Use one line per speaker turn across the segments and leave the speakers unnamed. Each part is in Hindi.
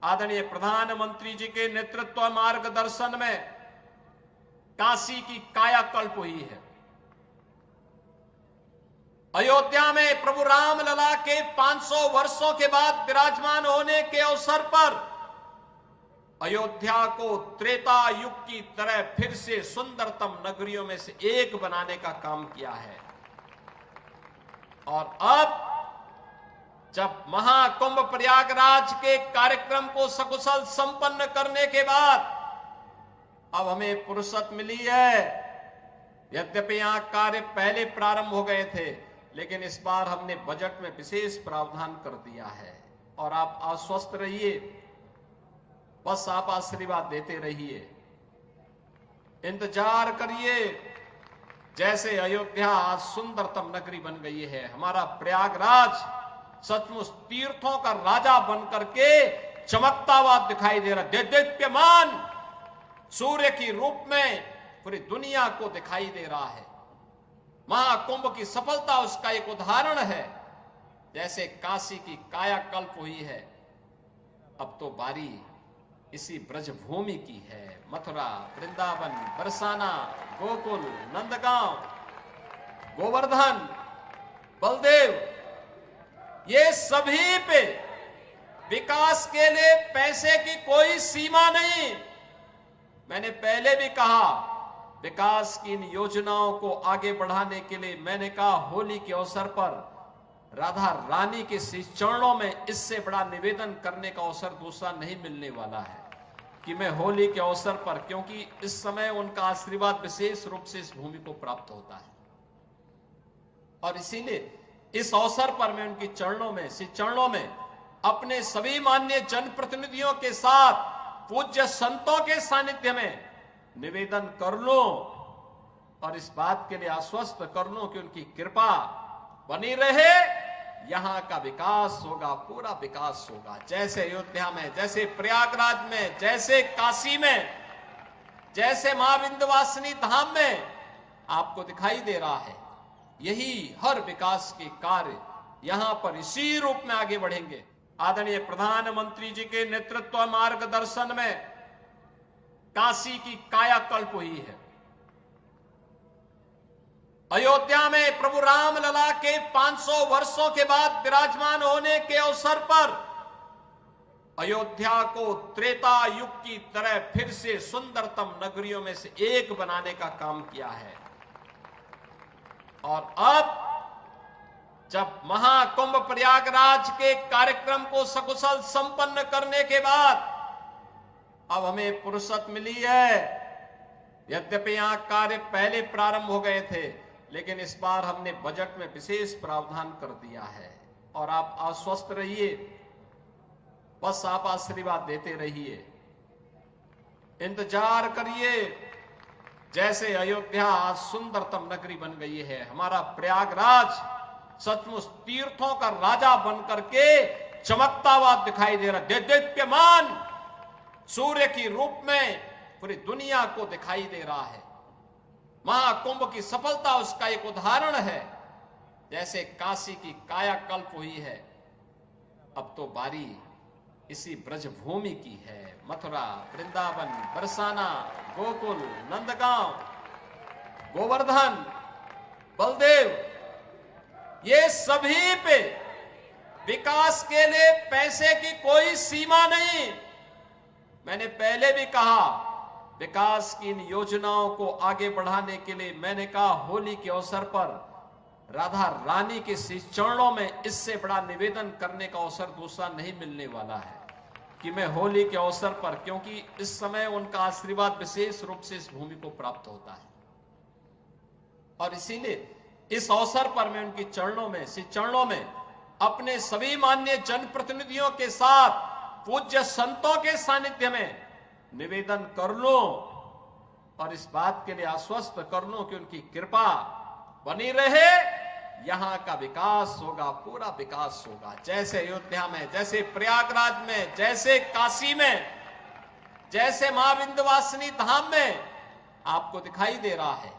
आदरणीय प्रधानमंत्री जी के नेतृत्व मार्गदर्शन में काशी की कायाकल्प हुई है। अयोध्या में प्रभु रामलला के 500 वर्षों के बाद विराजमान होने के अवसर पर अयोध्या को त्रेता युग की तरह फिर से सुंदरतम नगरियों में से एक बनाने का काम किया है। और अब जब महाकुंभ प्रयागराज के कार्यक्रम को सकुशल संपन्न करने के बाद अब हमें फुर्सत मिली है। यद्यपि यहां कार्य पहले प्रारंभ हो गए थे, लेकिन इस बार हमने बजट में विशेष प्रावधान कर दिया है। और आप आश्वस्त रहिए, बस आप आशीर्वाद देते रहिए, इंतजार करिए। जैसे अयोध्या आज सुंदरतम नगरी बन गई है, हमारा प्रयागराज सचमुच तीर्थों का राजा बनकर के चमकता हुआ दिखाई दे रहा है। दीप्यमान सूर्य की रूप में पूरी दुनिया को दिखाई दे रहा है। महाकुंभ की सफलता उसका एक उदाहरण है। जैसे काशी की कायाकल्प हुई है, अब तो बारी इसी ब्रजभूमि की है। मथुरा, वृंदावन, बरसाना, गोकुल, नंदगांव, गोवर्धन, बलदेव, ये सभी पे विकास के लिए पैसे की कोई सीमा नहीं। मैंने पहले भी कहा, विकास की इन योजनाओं को आगे बढ़ाने के लिए मैंने कहा होली के अवसर पर राधा रानी के श्री चरणों में इससे बड़ा निवेदन करने का अवसर दूसरा नहीं मिलने वाला है कि मैं होली के अवसर पर, क्योंकि इस समय उनका आशीर्वाद विशेष रूप से इस भूमि को प्राप्त होता है। और इसीलिए इस अवसर पर मैं उनकी श्री चरणों में अपने सभी माननीय जनप्रतिनिधियों के साथ पूज्य संतों के सानिध्य में निवेदन कर लूं और इस बात के लिए आश्वस्त कर लूं कि उनकी कृपा बनी रहे। यहां का विकास होगा, पूरा विकास होगा। जैसे अयोध्या में, जैसे प्रयागराज में, जैसे काशी में, जैसे मां विंध्यवासिनी धाम में आपको दिखाई दे रहा है, यही हर विकास के कार्य यहां पर इसी रूप में आगे बढ़ेंगे। आदरणीय प्रधानमंत्री जी के नेतृत्व मार्गदर्शन में काशी की कायाकल्प हुई है। अयोध्या में प्रभु रामलला के 500 वर्षों के बाद विराजमान होने के अवसर पर अयोध्या को त्रेता युग की तरह फिर से सुंदरतम नगरियों में से एक बनाने का काम किया है। और अब जब महाकुंभ प्रयागराज के कार्यक्रम को सकुशल संपन्न करने के बाद अब हमें फुर्सत मिली है। यद्यपि यहां कार्य पहले प्रारंभ हो गए थे, लेकिन इस बार हमने बजट में विशेष प्रावधान कर दिया है। और आप आश्वस्त रहिए, बस आप आशीर्वाद देते रहिए, इंतजार करिए। जैसे अयोध्या आज सुंदरतम नगरी बन गई है, हमारा प्रयागराज सचमुच तीर्थों का राजा बनकर के चमकता हुआ दिखाई दे रहा है। दीप्यमान सूर्य की रूप में पूरी दुनिया को दिखाई दे रहा है। महाकुंभ की सफलता उसका एक उदाहरण है। जैसे काशी की कायाकल्प हुई है, अब तो बारी इसी ब्रजभूमि की है। मथुरा, वृंदावन, बरसाना, गोकुल, नंदगांव, गोवर्धन, बलदेव, ये सभी पे विकास के लिए पैसे की कोई सीमा नहीं। मैंने पहले भी कहा, विकास की इन योजनाओं को आगे बढ़ाने के लिए मैंने कहा होली के अवसर पर राधा रानी के श्री चरणों में इससे बड़ा निवेदन करने का अवसर दूसरा नहीं मिलने वाला है कि मैं होली के अवसर पर, क्योंकि इस समय उनका आशीर्वाद विशेष रूप से इस भूमि को प्राप्त होता है। और इसीलिए इस अवसर पर मैं उनकी श्री चरणों में अपने सभी माननीय जनप्रतिनिधियों के साथ पूज्य संतों के सानिध्य में निवेदन कर लूं और इस बात के लिए आश्वस्त कर लूं कि उनकी कृपा बनी रहे। यहां का विकास होगा, पूरा विकास होगा। जैसे अयोध्या में, जैसे प्रयागराज में, जैसे काशी में, जैसे मां विंध्यवासिनी धाम में आपको दिखाई दे रहा है,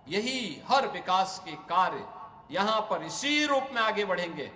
यही हर विकास के कार्य यहां पर इसी रूप में आगे बढ़ेंगे।